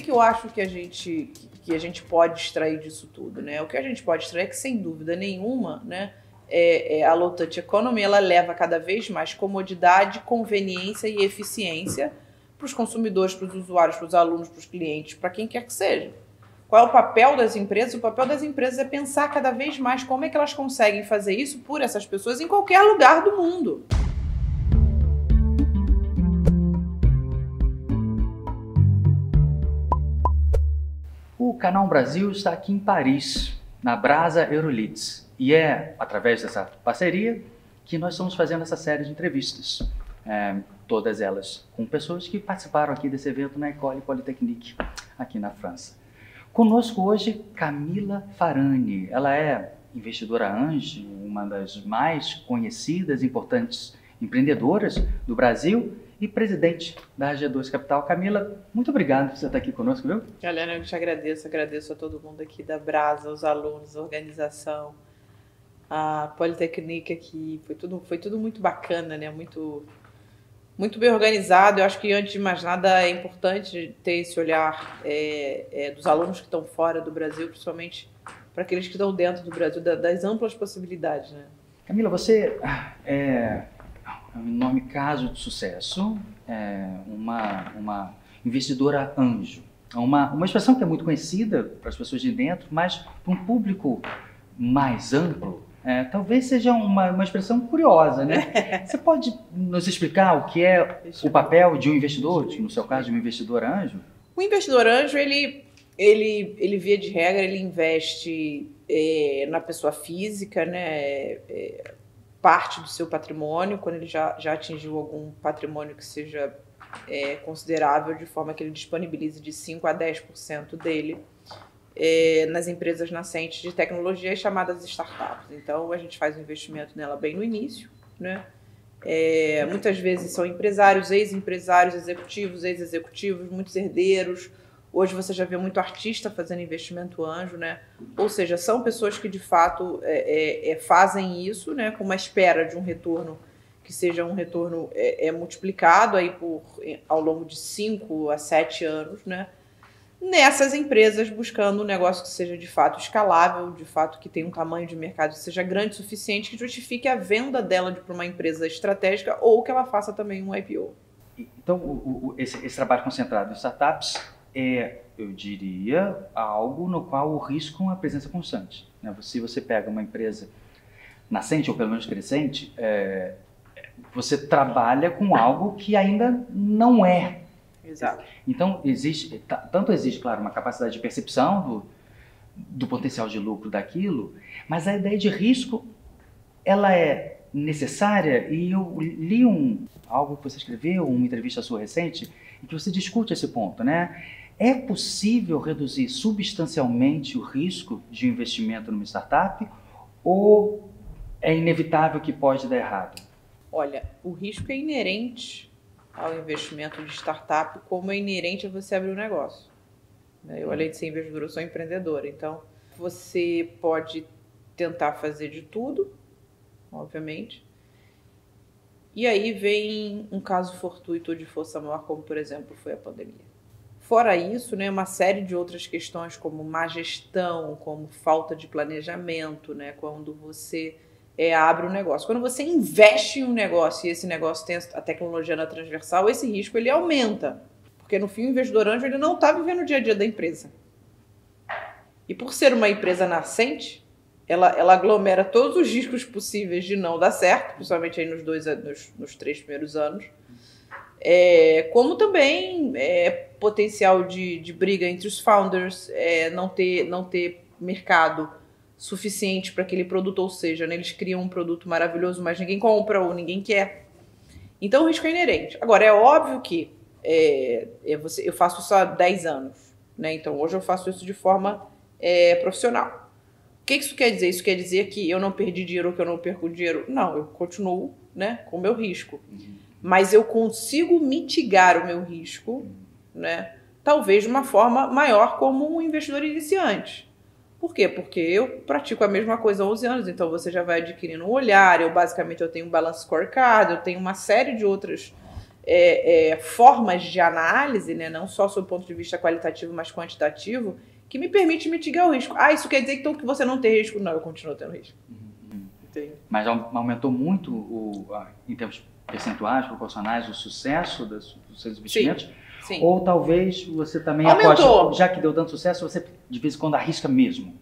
que eu acho que a gente pode extrair disso tudo, né? O que a gente pode extrair é que, sem dúvida nenhuma, né, a low touch economy, ela leva cada vez mais comodidade, conveniência e eficiência para os consumidores, para os usuários, para os alunos, para os clientes, para quem quer que seja. Qual é o papel das empresas? O papel das empresas é pensar cada vez mais como é que elas conseguem fazer isso por essas pessoas em qualquer lugar do mundo. O Canal Brasil está aqui em Paris, na Brasa Eurolids. E é através dessa parceria que nós estamos fazendo essa série de entrevistas. Todas elas com pessoas que participaram aqui desse evento na École Polytechnique, aqui na França. Conosco hoje, Camila Farani. Ela é investidora anjo, uma das mais conhecidas e importantes empreendedoras do Brasil e presidente da G2 Capital. Camila, muito obrigado por você estar aqui conosco, viu? Helena, eu te agradeço a todo mundo aqui da Brasa, os alunos, a organização, a Polytechnique aqui. Foi tudo muito bacana, né? Muito bem organizado. Eu acho que, antes de mais nada, é importante ter esse olhar dos alunos que estão fora do Brasil, principalmente para aqueles que estão dentro do Brasil, das amplas possibilidades, né? Camila, você é um enorme caso de sucesso, uma investidora anjo. Uma expressão que é muito conhecida para as pessoas de dentro, mas para um público mais amplo, talvez seja uma expressão curiosa, né? Você pode nos explicar o que é o papel de um investidor, no seu caso, de um investidor anjo? O investidor anjo, ele via de regra, ele investe na pessoa física, né? Parte do seu patrimônio, quando ele já atingiu algum patrimônio que seja considerável, de forma que ele disponibilize de 5% a 10% dele nas empresas nascentes de tecnologia chamadas startups. Então, a gente faz um investimento nela bem no início, né? Muitas vezes são empresários, ex-empresários, executivos, ex-executivos, muitos herdeiros. Hoje você já vê muito artista fazendo investimento anjo, né? Ou seja, são pessoas que de fato fazem isso, né, com uma espera de um retorno que seja um retorno multiplicado aí ao longo de 5 a 7 anos, né? Nessas empresas, buscando um negócio que seja de fato escalável, de fato que tenha um tamanho de mercado que seja grande o suficiente, que justifique a venda dela para uma empresa estratégica ou que ela faça também um IPO. Então, esse trabalho concentrado em startups eu diria, algo no qual o risco é uma presença constante, né? Se você pega uma empresa nascente ou pelo menos crescente, você trabalha com algo que ainda não é. Exato. Então, existe, claro, uma capacidade de percepção do potencial de lucro daquilo, mas a ideia de risco, ela é necessária. E eu li algo que você escreveu, uma entrevista sua recente, em que você discute esse ponto, né? É possível reduzir substancialmente o risco de investimento numa startup ou é inevitável que pode dar errado? Olha, o risco é inerente ao investimento de startup, como é inerente a você abrir um negócio. Eu, além de ser investidora, eu sou empreendedora. Então, você pode tentar fazer de tudo, obviamente. E aí vem um caso fortuito de força maior, como, por exemplo, foi a pandemia. Fora isso, né, uma série de outras questões, como má gestão, como falta de planejamento, né, quando você abre um negócio. Quando você investe em um negócio e esse negócio tem a tecnologia na transversal, esse risco ele aumenta. Porque, no fim, o investidor anjo ele não está vivendo o dia a dia da empresa. E por ser uma empresa nascente, ela aglomera todos os riscos possíveis de não dar certo, principalmente aí nos 3 primeiros anos, como também potencial de briga entre os founders, não ter mercado suficiente para aquele produto, ou seja, né, eles criam um produto maravilhoso, mas ninguém compra ou ninguém quer. Então o risco é inerente. Agora, é óbvio que eu faço isso há 10 anos, né? Então hoje eu faço isso de forma profissional. O que isso quer dizer? Isso quer dizer que eu não perdi dinheiro ou que eu não perco dinheiro? Não, eu continuo, né, com o meu risco. Mas eu consigo mitigar o meu risco, né, talvez de uma forma maior como um investidor iniciante. Por quê? Porque eu pratico a mesma coisa há 11 anos, então você já vai adquirindo um olhar, eu tenho um balance scorecard, eu tenho uma série de outras formas de análise, né, não só sob o ponto de vista qualitativo, mas quantitativo, que me permite mitigar o risco. Ah, isso quer dizer então que você não tem risco? Não, eu continuo tendo risco. Entendi. Mas aumentou muito, em termos percentuais, proporcionais, o sucesso dos seus investimentos? Sim. Ou talvez você também aumentou. Já que deu tanto sucesso, você de vez em quando arrisca mesmo?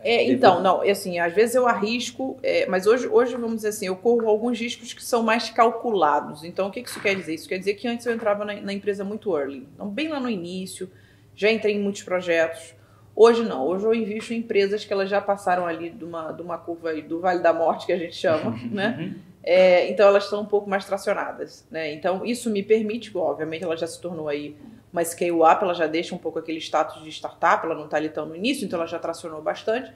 Então, não, assim, às vezes eu arrisco, mas hoje, vamos dizer assim, eu corro alguns riscos que são mais calculados. Então, o que isso quer dizer? Isso quer dizer que antes eu entrava na empresa muito early, então, bem lá no início, já entrei em muitos projetos. Hoje não, hoje eu invisto em empresas que elas já passaram ali de uma curva aí, do Vale da Morte, que a gente chama, né? Então elas estão um pouco mais tracionadas, né? Então isso me permite, obviamente ela já se tornou aí uma scale-up, ela já deixa um pouco aquele status de startup, ela não está ali tão no início, então ela já tracionou bastante.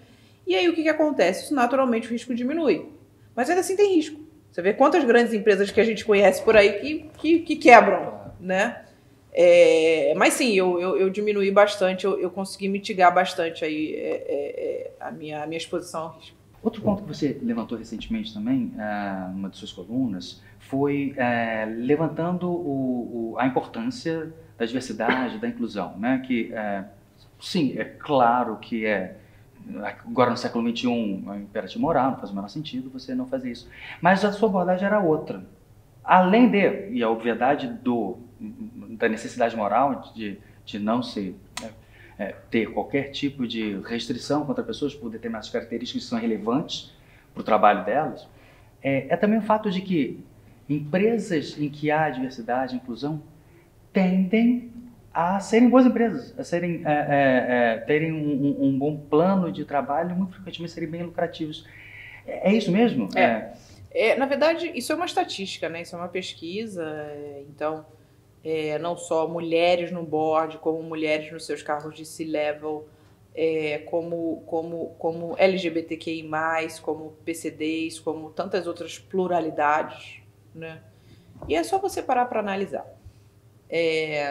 E aí o que acontece? Isso, naturalmente o risco diminui, mas ainda assim tem risco. Você vê quantas grandes empresas que a gente conhece por aí que quebram, né? Mas sim, eu diminuí bastante, eu consegui mitigar bastante aí a minha exposição ao risco. Outro ponto que você levantou recentemente também, numa de suas colunas, foi levantando a importância da diversidade, da inclusão, né? Que, sim, é claro que agora no século XXI é um imperativo moral, não faz o menor sentido você não fazer isso. Mas a sua abordagem era outra. Além e a obviedade da necessidade moral de não se ter qualquer tipo de restrição contra pessoas por determinadas características que são relevantes para o trabalho delas, também o fato de que empresas em que há diversidade e inclusão tendem a serem boas empresas, a terem um bom plano de trabalho e muito frequentemente serem bem lucrativos. É isso mesmo? Na verdade, isso é uma estatística, né? Isso é uma pesquisa, então não só mulheres no board, como mulheres nos seus cargos de C-level, como LGBTQI+, como PCDs, como tantas outras pluralidades, né? E é só você parar para analisar.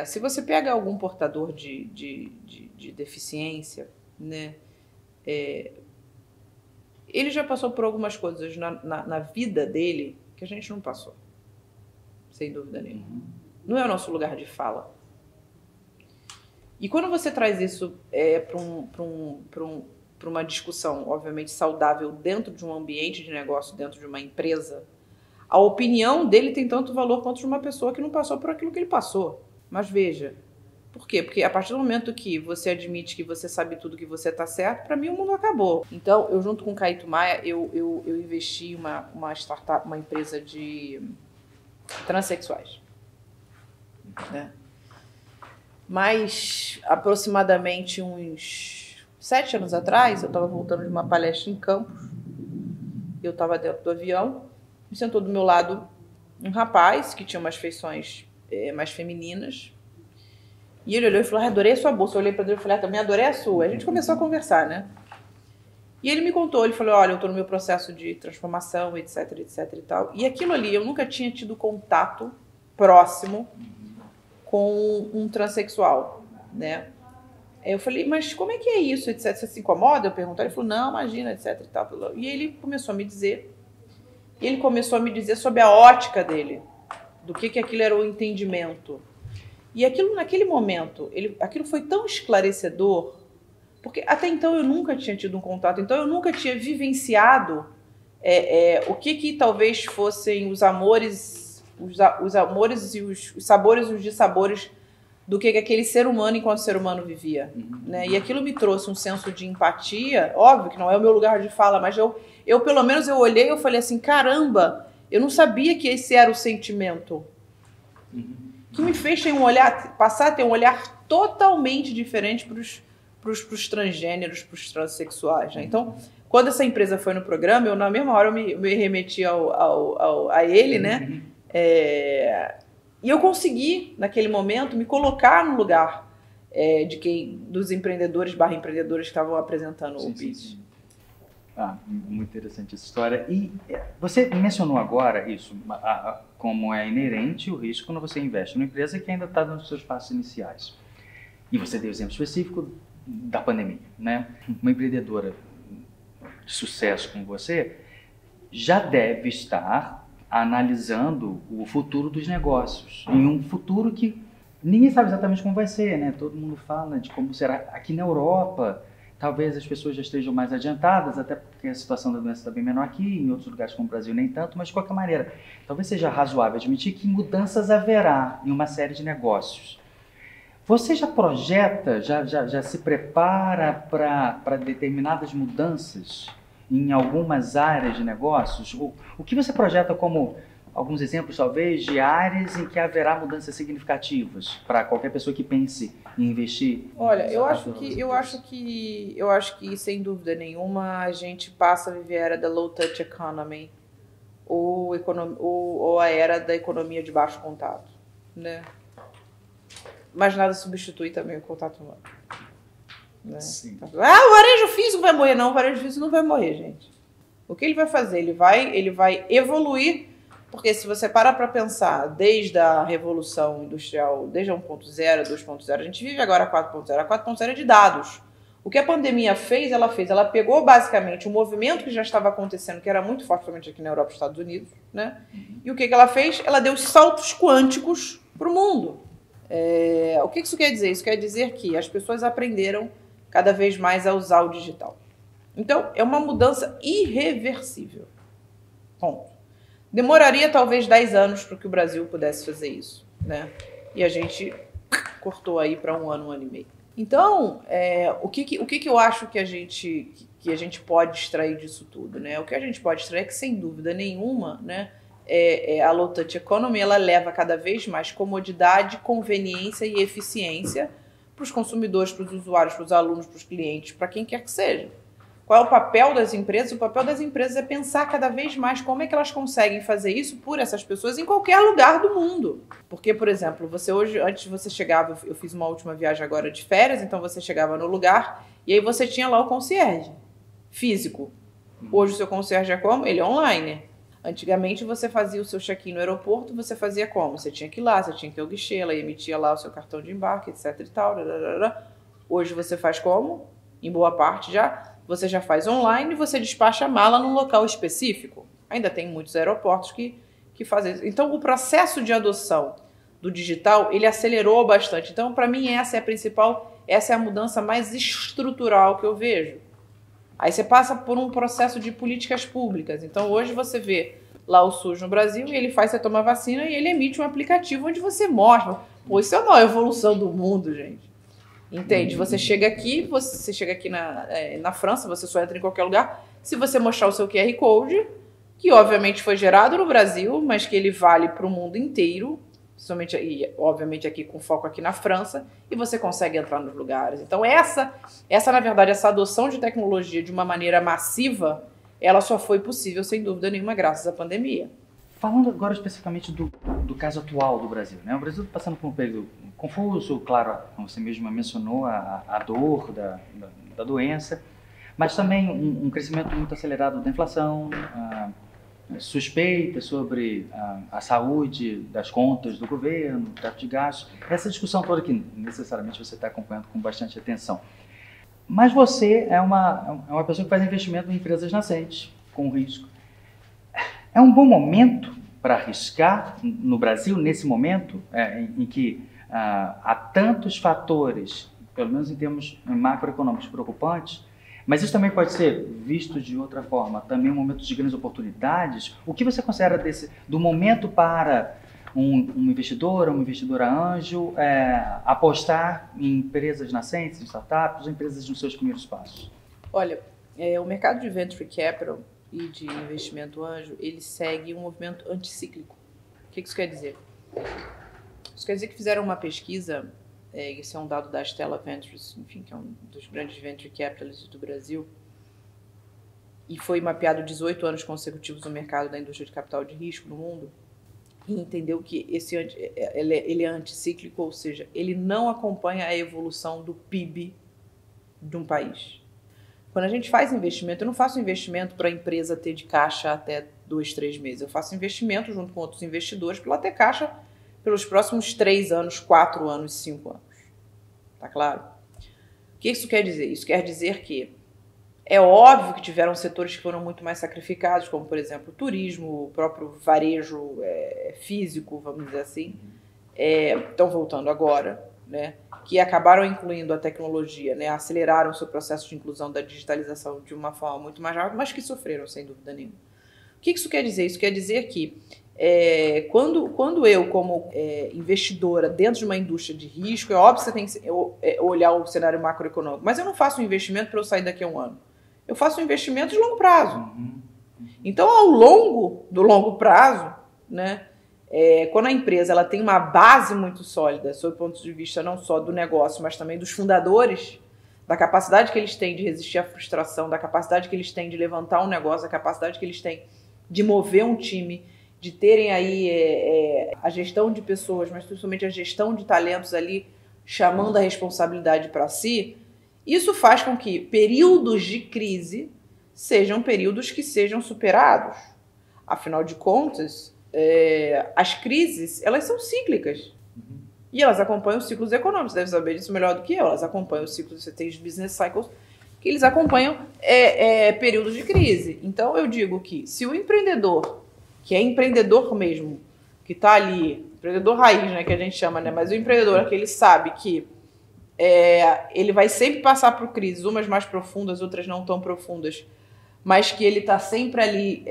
Se você pega algum portador de deficiência, né? Ele já passou por algumas coisas na vida dele que a gente não passou, sem dúvida nenhuma. Não é o nosso lugar de fala. E quando você traz isso para uma discussão, obviamente, saudável dentro de um ambiente de negócio, dentro de uma empresa, a opinião dele tem tanto valor quanto de uma pessoa que não passou por aquilo que ele passou. Mas veja, por quê? Porque a partir do momento que você admite que você sabe tudo, que você está certo, para mim o mundo acabou. Então, eu junto com o Caíto Maia, eu investi em uma startup, uma empresa de transexuais. Né? Mas aproximadamente uns 7 anos atrás, eu estava voltando de uma palestra em Campos, eu estava dentro do avião, me sentou do meu lado um rapaz que tinha umas feições mais femininas, e ele olhou e falou: adorei a sua bolsa. Eu olhei para ele e falei: também adorei a sua. A gente começou a conversar, né? E ele me contou, ele falou: olha, eu estou no meu processo de transformação, etc, etc e tal. E aquilo ali, eu nunca tinha tido contato próximo com um transexual, né? Eu falei: mas como é que é isso, etc? Você se incomoda? Eu perguntei. Ele falou: não, imagina, etc e tal. E ele começou a me dizer, sobre a ótica dele, do que aquilo era o entendimento. E aquilo, naquele momento, aquilo foi tão esclarecedor, porque até então eu nunca tinha tido um contato, então eu nunca tinha vivenciado o que talvez fossem os amores e os sabores e os dissabores do que aquele ser humano enquanto ser humano vivia. Né? E aquilo me trouxe um senso de empatia, óbvio que não é o meu lugar de fala, mas eu pelo menos eu olhei e eu falei assim: caramba, eu não sabia que esse era o sentimento. Que me fez passar a ter um olhar totalmente diferente para os transgêneros, para os transexuais. Né? Então, quando essa empresa foi no programa, eu na mesma hora eu me remeti a ele, né? E eu consegui, naquele momento, me colocar no lugar dos empreendedores/empreendedoras que estavam apresentando o pitch. Muito interessante essa história. E você mencionou agora isso, como é inerente o risco quando você investe numa empresa que ainda está nos seus passos iniciais. E você deu o exemplo específico da pandemia, né? Uma empreendedora de sucesso como você já deve estar analisando o futuro dos negócios, em um futuro que ninguém sabe exatamente como vai ser, né? Todo mundo fala de como será aqui na Europa. Talvez as pessoas já estejam mais adiantadas, até porque a situação da doença está bem menor aqui, em outros lugares como o Brasil nem tanto, mas de qualquer maneira, talvez seja razoável admitir que mudanças haverá em uma série de negócios. Você já projeta, já se prepara para determinadas mudanças em algumas áreas de negócios? O que você projeta como alguns exemplos, talvez, de áreas em que haverá mudanças significativas para qualquer pessoa que pense em investir? Olha, eu acho que sem dúvida nenhuma a gente passa a viver a era da low touch economy ou a era da economia de baixo contato, né? Mas nada substitui também o contato humano. Né? Sim. O varejo físico vai morrer. Não, o varejo físico não vai morrer, gente. O que ele vai fazer? Ele vai evoluir, porque se você parar para pensar, desde a Revolução Industrial, desde a 1.0, 2.0, a gente vive agora a 4.0. A 4.0 é de dados. O que a pandemia fez, ela pegou basicamente um movimento que já estava acontecendo, que era muito fortemente aqui na Europa e Estados Unidos, né? E o que ela fez? Ela deu saltos quânticos para o mundo. O que isso quer dizer? Isso quer dizer que as pessoas aprenderam cada vez mais a usar o digital. Então, é uma mudança irreversível. Ponto. Demoraria talvez 10 anos para que o Brasil pudesse fazer isso, né? E a gente cortou aí para um ano e meio. Então, o que eu acho que a gente pode extrair disso tudo, né? O que a gente pode extrair é que, sem dúvida nenhuma, né, a low touch economy, ela leva cada vez mais comodidade, conveniência e eficiência para os consumidores, para os usuários, para os alunos, para os clientes, para quem quer que seja. Qual é o papel das empresas? O papel das empresas é pensar cada vez mais como é que elas conseguem fazer isso por essas pessoas em qualquer lugar do mundo. Porque, por exemplo, antes você chegava, eu fiz uma última viagem agora de férias, então você chegava no lugar e aí você tinha lá o concierge físico. Hoje o seu concierge é como? Ele é online. Antigamente você fazia o seu check-in no aeroporto, você fazia como? Você tinha que ir lá, você tinha que ter o guichê, ela emitia lá o seu cartão de embarque, etc e tal. Hoje você faz como? Em boa parte você já faz online e você despacha a mala num local específico. Ainda tem muitos aeroportos que fazem isso. Então, o processo de adoção do digital, ele acelerou bastante. Então, para mim, essa é a mudança mais estrutural que eu vejo. Aí você passa por um processo de políticas públicas. Então, hoje você vê lá o SUS no Brasil e ele faz você tomar vacina e ele emite um aplicativo onde você mostra. Pô, isso é uma evolução do mundo, gente. Entende? Você chega aqui na França, você só entra em qualquer lugar. Se você mostrar o seu QR Code, que obviamente foi gerado no Brasil, mas que ele vale para o mundo inteiro, principalmente aí, obviamente aqui com foco aqui na França, e você consegue entrar nos lugares. Então na verdade, essa adoção de tecnologia de uma maneira massiva, ela só foi possível, sem dúvida nenhuma, graças à pandemia. Falando agora especificamente do caso atual do Brasil, né? O Brasil está passando por um período confuso, claro, como você mesma mencionou, a dor da doença, mas também um crescimento muito acelerado da inflação, suspeitas sobre a saúde das contas do governo, teto de gastos, essa discussão toda que necessariamente você está acompanhando com bastante atenção. Mas você é uma pessoa que faz investimento em empresas nascentes, com risco. É um bom momento para arriscar no Brasil, nesse momento em que há tantos fatores, pelo menos em termos macroeconômicos, preocupantes, mas isso também pode ser visto de outra forma, também um momento de grandes oportunidades. O que você considera do momento para um investidor, uma investidora anjo, apostar em empresas nascentes, em startups, ou empresas nos seus primeiros passos? Olha, o mercado de venture capital e de investimento anjo, ele segue um movimento anticíclico. O que isso quer dizer? Isso quer dizer que fizeram uma pesquisa, esse é um dado da Stella Ventures, enfim, que é um dos grandes venture capitalists do Brasil, e foi mapeado 18 anos consecutivos no mercado da indústria de capital de risco no mundo, e entendeu que ele é anticíclico, ou seja, ele não acompanha a evolução do PIB de um país. Quando a gente faz investimento, eu não faço investimento para a empresa ter de caixa até 2, 3 meses. Eu faço investimento junto com outros investidores para ela ter caixa pelos próximos 3 anos, 4 anos, 5 anos. Tá claro? O que isso quer dizer? Isso quer dizer que É óbvio que tiveram setores que foram muito mais sacrificados, como, por exemplo, o turismo, o próprio varejo físico, vamos dizer assim, estão voltando agora, né? Que acabaram incluindo a tecnologia, né? Aceleraram o seu processo de inclusão da digitalização de uma forma muito mais rápida, mas que sofreram, sem dúvida nenhuma. O que isso quer dizer? Isso quer dizer que quando eu, como investidora dentro de uma indústria de risco, é óbvio que você tem que olhar o cenário macroeconômico, mas eu não faço um investimento para eu sair daqui a um ano. Eu faço um investimento de longo prazo. Então, do longo prazo, né, quando a empresa ela tem uma base muito sólida, sob o ponto de vista não só do negócio, mas também dos fundadores, da capacidade que eles têm de resistir à frustração, da capacidade que eles têm de levantar um negócio, da capacidade que eles têm de mover um time, de terem aí a gestão de pessoas, mas principalmente a gestão de talentos ali, chamando a responsabilidade para si, isso faz com que períodos de crise sejam períodos que sejam superados. Afinal de contas, as crises, elas são cíclicas. E elas acompanham os ciclos econômicos. Você deve saber disso melhor do que eu. Elas acompanham os ciclos, você tem os business cycles, que eles acompanham períodos de crise. Então, eu digo que se o empreendedor, que é empreendedor mesmo, que está ali, empreendedor raiz, né, que a gente chama, né, mas o empreendedor é que ele sabe que ele vai sempre passar por crises, umas mais profundas, outras não tão profundas, mas que ele está sempre ali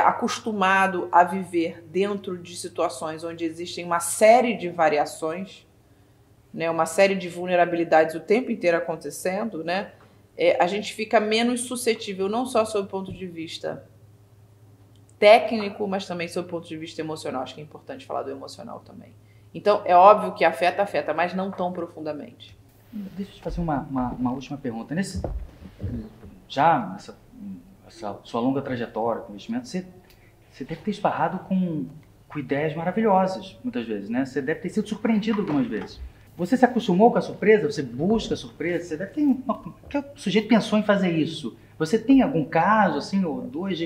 acostumado a viver dentro de situações onde existem uma série de variações, né, uma série de vulnerabilidades o tempo inteiro acontecendo, né, a gente fica menos suscetível, não só sob o ponto de vista técnico, mas também sob o ponto de vista emocional. Acho que é importante falar do emocional também. Então, é óbvio que afeta, mas não tão profundamente. Deixa eu te fazer uma última pergunta. Nessa sua longa trajetória com investimento, você deve ter esbarrado com ideias maravilhosas, muitas vezes, né? Você deve ter sido surpreendido algumas vezes. Você se acostumou com a surpresa? Você busca a surpresa? Você deve ter... Que o sujeito pensou em fazer isso? Você tem algum caso, assim, ou dois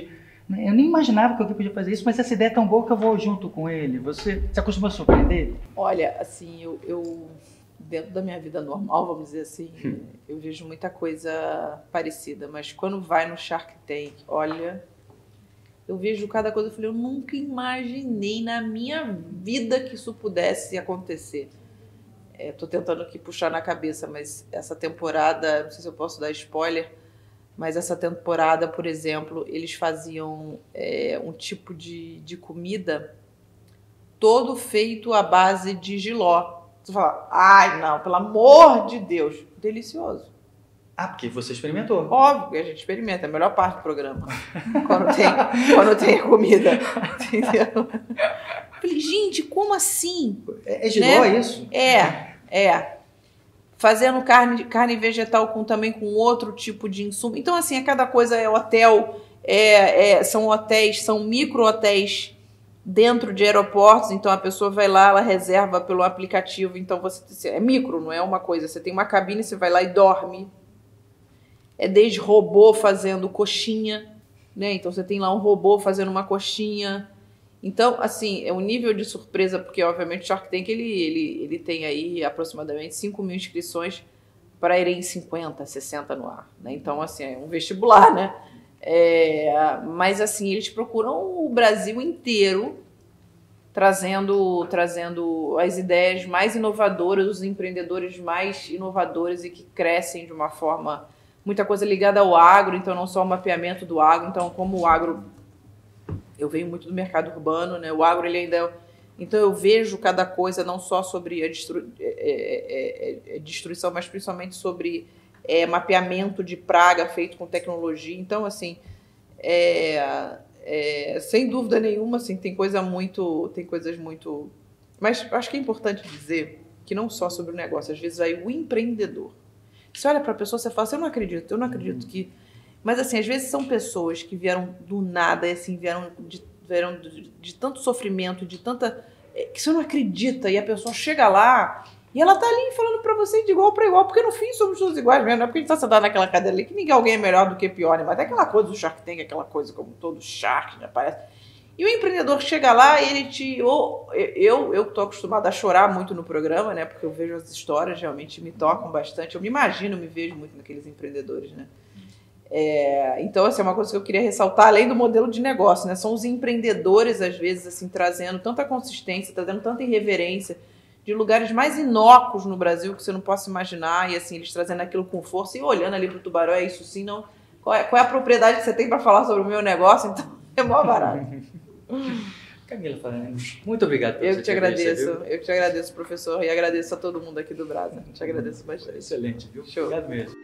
eu nem imaginava que alguém podia fazer isso, mas essa ideia é tão boa que eu vou junto com ele. Você se acostumou a surpreender? Olha, assim, eu dentro da minha vida normal, vamos dizer assim, eu vejo muita coisa parecida, mas quando vai no Shark Tank, olha, eu vejo cada coisa, eu falei, eu nunca imaginei na minha vida que isso pudesse acontecer. Tô tentando aqui puxar na cabeça, mas essa temporada, não sei se eu posso dar spoiler, mas essa temporada, por exemplo, eles faziam um tipo de comida todo feito à base de jiló. Você fala, ai não, pelo amor de Deus, delicioso. Ah, porque você experimentou. Óbvio que a gente experimenta, é a melhor parte do programa. quando tem comida. Entendeu? Falei, gente, como assim? É jiló, né? Isso? Fazendo carne vegetal também com outro tipo de insumo. Então, assim, cada coisa é hotel, são hotéis, são micro-hotéis dentro de aeroportos, então a pessoa vai lá, ela reserva pelo aplicativo, então é micro, não é uma coisa, você tem uma cabine, você vai lá e dorme. É desde robô fazendo coxinha, né? Então você tem lá um robô fazendo uma coxinha. Então, assim, é um nível de surpresa, porque obviamente o Shark Tank ele tem aí aproximadamente 5 mil inscrições para irem 50, 60 no ar, né? Então, assim, é um vestibular, né? Mas, assim, eles procuram o Brasil inteiro trazendo as ideias mais inovadoras, os empreendedores mais inovadores e que crescem de uma forma, muita coisa ligada ao agro, então não só o mapeamento do agro, então como o agro, eu venho muito do mercado urbano, né? O agro ele ainda... Então eu vejo cada coisa não só sobre a destruição, mas principalmente sobre mapeamento de praga feito com tecnologia. Então, assim, sem dúvida nenhuma, assim, tem coisas muito... Mas acho que é importante dizer que não só sobre o negócio, às vezes aí o empreendedor. Você olha para a pessoa e você fala assim, eu não acredito que... Mas, assim, às vezes são pessoas que vieram do nada, assim, vieram de tanto sofrimento, de tanta... que você não acredita, e a pessoa chega lá e ela tá ali falando pra você de igual para igual, porque no fim somos todos iguais mesmo, não é porque a gente tá sentado naquela cadeira ali que alguém é melhor do que pior, né? Mas é aquela coisa do Shark Tank, aquela coisa como todo Shark, né? Parece. E o empreendedor chega lá e ele te... Eu tô acostumada a chorar muito no programa, né? Porque eu vejo as histórias, realmente me tocam bastante. Eu me vejo muito naqueles empreendedores, né? Então, assim, é uma coisa que eu queria ressaltar, além do modelo de negócio, né? São os empreendedores, às vezes, assim, trazendo tanta consistência, trazendo tanta irreverência, de lugares mais inócuos no Brasil que você não possa imaginar, e assim, eles trazendo aquilo com força e olhando ali para o tubarão, é isso sim, não... Qual é a propriedade que você tem para falar sobre o meu negócio? Então, é mó barato. Camila Fernandes, muito obrigado pela sua entrevista, viu? Eu que te agradeço, professor, e agradeço a todo mundo aqui do Brasa. Te agradeço bastante. Excelente, viu? Show. Obrigado mesmo.